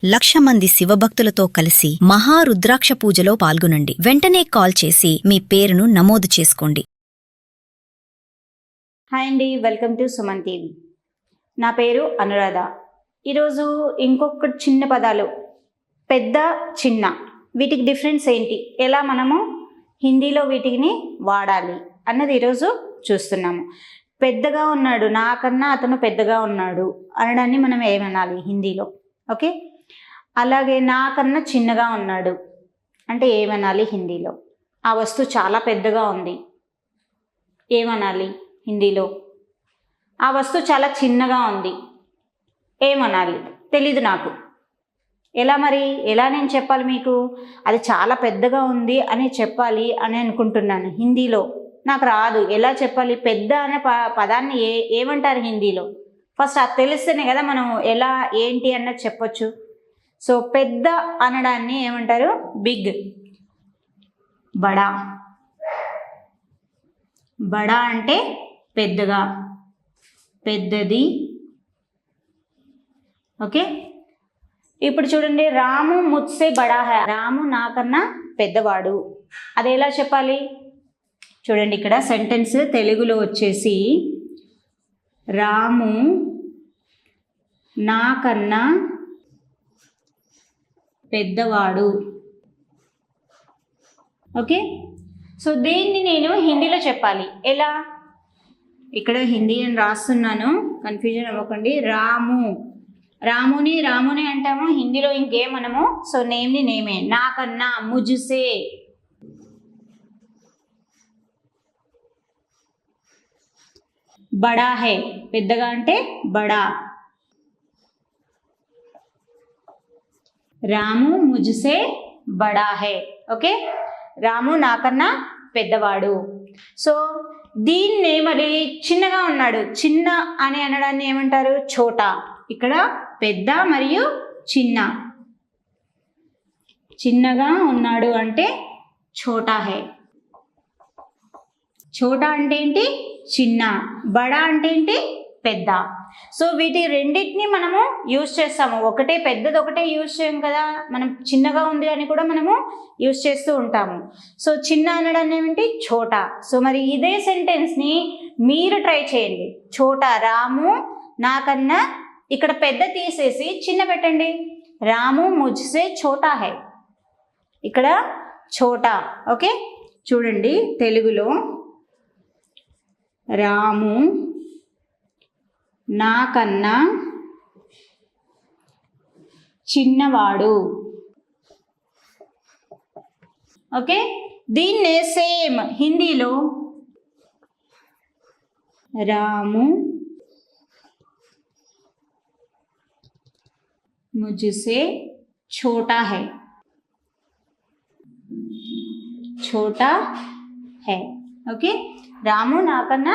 1,00,000 మంది శివభక్తులతో కలిసి మహారుద్రాక్ష పూజలో పాల్గొనండి. వెంటనే కాల్ చేసి మీ పేరును నమోదు చేసుకోండి. హాయ్ అండి, వెల్కమ్ టు సుమన్ టీవీ. నా పేరు అనురాధ. ఈరోజు ఇంకొక చిన్న పదాలు, పెద్ద చిన్న, వీటికి డిఫరెన్స్ ఏంటి, ఎలా మనము హిందీలో వీటిని వాడాలి అన్నది ఈరోజు చూస్తున్నాము. పెద్దగా ఉన్నాడు, నాకన్నా అతను పెద్దగా ఉన్నాడు అనడాన్ని మనం ఏమనాలి హిందీలో? ఓకే, అలాగే నాకన్నా చిన్నగా ఉన్నాడు అంటే ఏమనాలి హిందీలో? ఆ వస్తువు చాలా పెద్దగా ఉంది, ఏమనాలి హిందీలో? ఆ వస్తువు చాలా చిన్నగా ఉంది, ఏమనాలి? తెలీదు నాకు. ఎలా మరి, ఎలా నేను చెప్పాలి మీకు? అది చాలా పెద్దగా ఉంది అని చెప్పాలి అని అనుకుంటున్నాను. హిందీలో నాకు రాదు, ఎలా చెప్పాలి? పెద్ద అనే పదాన్ని ఏమంటారు హిందీలో? ఫస్ట్ అది తెలిస్తేనే కదా మనం ఎలా ఏంటి అన్నది చెప్పొచ్చు. సో పెద్ద అనడాన్ని ఏమంటారు? బిగ్. బడా. బడా అంటే పెద్దగా, పెద్దది. ఓకే, ఇప్పుడు చూడండి, రాము ముజ్సే బడా హై. రాము నాకన్నా పెద్దవాడు, అది ఎలా చెప్పాలి? చూడండి, ఇక్కడ సెంటెన్స్ తెలుగులో వచ్చేసి రాము నాకన్నా పెద్దవాడు. ఓకే, సో దీన్ని నేను హిందీలో చెప్పాలి. ఎలా? ఇక్కడ హిందీ అని రాస్తున్నాను, కన్ఫ్యూజన్ అవ్వకండి. రాముని అంటాము హిందీలో, ఇంకేమనము. సో నేమ్ని నేమే. నాకన్నా, ముజ్సే. బడా హై, పెద్దగా అంటే బడా. రాము ముజ్సే బడా హై. ఓకే, రాము నాకన్నా పెద్దవాడు. సో దీన్నే మరి చిన్నగా ఉన్నాడు, చిన్న అని అనడాన్ని ఏమంటారు? ఛోటా. ఇక్కడ పెద్ద మరియు చిన్న. చిన్నగా ఉన్నాడు అంటే ఛోటా హై. ఛోటా అంటే ఏంటి? చిన్న. బడా అంటే ఏంటి? పెద్ద. సో వీటి రెండింటిని మనము యూజ్ చేస్తాము. ఒకటే పెద్దది ఒకటే యూజ్ చేయం కదా, మనం చిన్నగా ఉంది అని కూడా మనము యూజ్ చేస్తూ ఉంటాము. సో చిన్న అనడం ఏమిటి? ఛోటా. సో మరి ఇదే సెంటెన్స్ని మీరు ట్రై చేయండి. ఛోటా, రాము నాకన్నా, ఇక్కడ పెద్ద తీసేసి చిన్న పెట్టండి. రాము ముజ్సే ఛోటా హై. ఇక్కడ ఛోటా. ఓకే, చూడండి తెలుగులో రాము నాకన్నా చిన్నవాడు. ఓకే, దీన్నే సేమ్ హిందీలో రాము ముజ్సే ఛోటా హై. ఛోటా హై. ఓకే, రాము నాకన్నా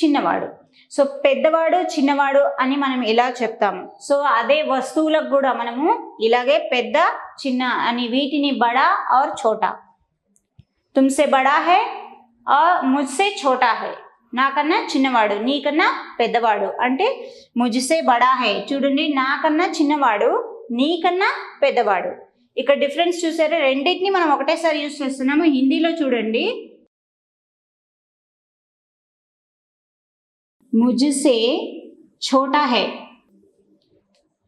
చిన్నవాడు. సో పెద్దవాడు చిన్నవాడు అని మనం ఇలా చెప్తాము. సో అదే వస్తువులకు కూడా మనము ఇలాగే పెద్ద చిన్న అని వీటిని బడా ఆర్ ఛోటా. తుమ్సే బడా హై ఆర్ ముజ్సే ఛోటా హై. నాకన్నా చిన్నవాడు, నీకన్నా పెద్దవాడు అంటే ముజ్సే బడా హై. చూడండి, నాకన్నా చిన్నవాడు, నీకన్నా పెద్దవాడు. ఇక్కడ డిఫరెన్స్ చూసారా? రెండింటిని మనం ఒకటేసారి యూజ్ చేస్తున్నాము. హిందీలో చూడండి, मुझसे छोटा है,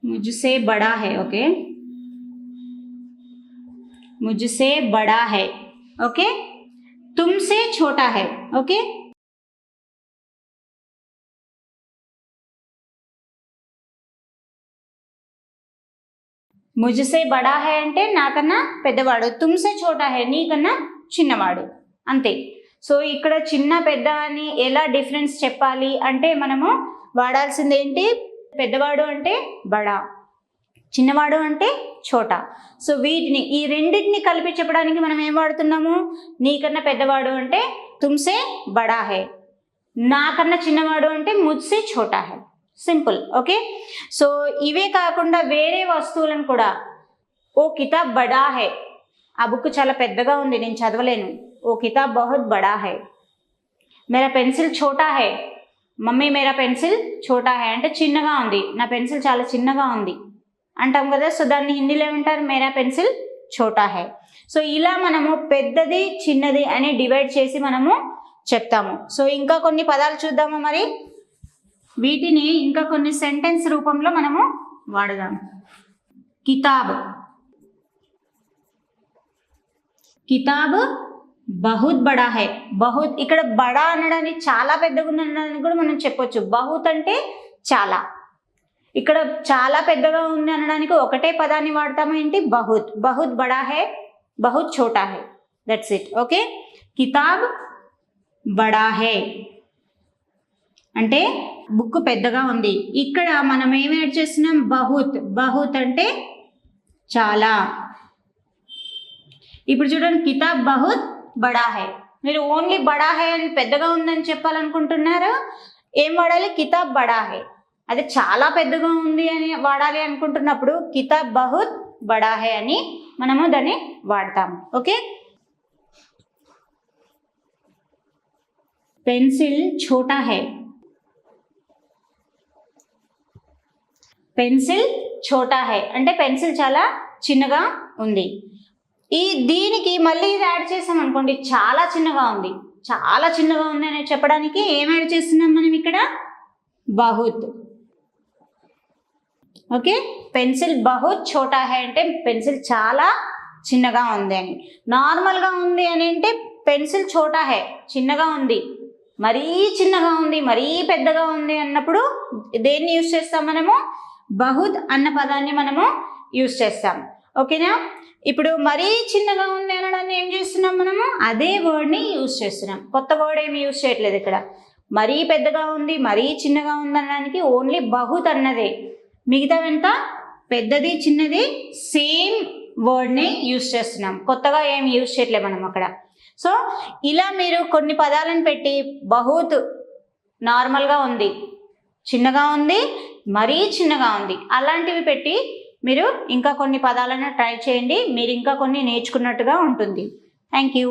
मुझसे बड़ा है. ओके, मुझसे बड़ा है. ओके, तुमसे छोटा है. ओके, ముజ్సే బడా హై అంటే నాకన్నా పెద్దవాడు, తుమ్సే ఛోటా హై నీకన్నా చిన్నవాడు, అంతే. సో ఇక్కడ చిన్న పెద్ద అని ఎలా డిఫరెన్స్ చెప్పాలి అంటే మనము వాడాల్సింది ఏంటి? పెద్దవాడు అంటే బడా, చిన్నవాడు అంటే ఛోటా. సో వీటిని, ఈ రెండింటిని కలిపి చెప్పడానికి మనం ఏం వాడుతున్నాము? నీకన్నా పెద్దవాడు అంటే తుమ్సే బడా హై, నాకన్నా చిన్నవాడు అంటే ముజ్సే ఛోటా హై. సింపుల్. ఓకే, సో ఇవే కాకుండా వేరే వస్తువులను కూడా, ఓ కితాబ్ బడా హై, ఆ బుక్ చాలా పెద్దగా ఉంది, నేను చదవలేను. ఓ కితాబ్ బహుత్ బడా హై. మేరా పెన్సిల్ ఛోటా హై, మమ్మీ మేరా పెన్సిల్ ఛోటా హై అంటే చిన్నగా ఉంది, నా పెన్సిల్ చాలా చిన్నగా ఉంది. అంటాం కదా, సో దాన్ని హిందీలో ఏమంటారు, మేరా పెన్సిల్ ఛోటా హై. సో ఇలా మనము పెద్దది చిన్నది అని డివైడ్ చేసి మనము చెప్తాము. సో ఇంకా కొన్ని పదాలు చూద్దామా మరి, వీటిని ఇంకా కొన్ని సెంటెన్స్ రూపంలో మనము వాడదాం. కితాబ్, కితాబ్ బహుత్ బడా హై. బహుత్ ఇక్కడ బడా అనడానికి చాలా పెద్దగా ఉందనడానికి కూడా మనం చెప్పొచ్చు. బహుత్ అంటే చాలా, ఇక్కడ చాలా పెద్దగా ఉంది అనడానికి ఒకటే పదాన్ని వాడతాము ఏంటి, బహుత్. బహుత్ బడా హై, బహుత్ ఛోటా హై, దట్స్ ఇట్. ఓకే, కితాబ్ బడా హై అంటే బుక్ పెద్దగా ఉంది. ఇక్కడ మనం ఏం యాడ్ చేస్తున్నాం, బహుత్. బహుత్ అంటే చాలా. ఇప్పుడు చూడండి, కితాబ్ బహుత్ బడా హై. మీరు ఓన్లీ బడా హై అని పెద్దగా ఉందని చెప్పాలనుకుంటున్నారా, ఏం వాడాలి, కితాబ్ బడా హై. అది చాలా పెద్దగా ఉంది అని వాడాలి అనుకుంటున్నప్పుడు కితాబ్ బహుత్ బడా హై అని మనము దాన్ని వాడతాము. ఓకే, పెన్సిల్ ఛోటా హై. పెన్సిల్ ఛోటా హై అంటే పెన్సిల్ చాలా చిన్నగా ఉంది. దీనికి మళ్ళీ ఇది యాడ్ చేసాం అనుకోండి, చాలా చిన్నగా ఉంది. చాలా చిన్నగా ఉంది అని చెప్పడానికి ఏం యాడ్ చేస్తున్నాం మనం ఇక్కడ, బహుత్. ఓకే, పెన్సిల్ బహుత్ ఛోటా హై అంటే పెన్సిల్ చాలా చిన్నగా ఉంది అని. నార్మల్గా ఉంది అని అంటే పెన్సిల్ ఛోటా హై, చిన్నగా ఉంది. మరీ చిన్నగా ఉంది, మరీ పెద్దగా ఉంది అన్నప్పుడు దేన్ని యూజ్ చేస్తాం మనము, బహుత్ అన్న పదాన్ని మనము యూజ్ చేస్తాం. ఓకేనా, ఇప్పుడు మరీ చిన్నగా ఉంది అనడాన్ని ఏం చేస్తున్నాం మనము, అదే వర్డ్ని యూజ్ చేస్తున్నాం. కొత్త వర్డ్ ఏమి యూజ్ చేయట్లేదు ఇక్కడ. మరీ పెద్దగా ఉంది, మరీ చిన్నగా ఉంది అనడానికి ఓన్లీ బహుత్ అన్నదే. మిగతావంతా పెద్దది చిన్నది సేమ్ వర్డ్ని యూజ్ చేస్తున్నాం, కొత్తగా ఏమి యూజ్ చేయట్లేదు మనం అక్కడ. సో ఇలా మీరు కొన్ని పదాలను పెట్టి బహుత్ నార్మల్గా ఉంది, చిన్నగా ఉంది, మరీ చిన్నగా ఉంది, అలాంటివి పెట్టి మీరు ఇంకా కొన్ని పదాలను ట్రై చేయండి. మీరు ఇంకా కొన్ని నేర్చుకున్నట్టుగా ఉంటుంది. Thank you.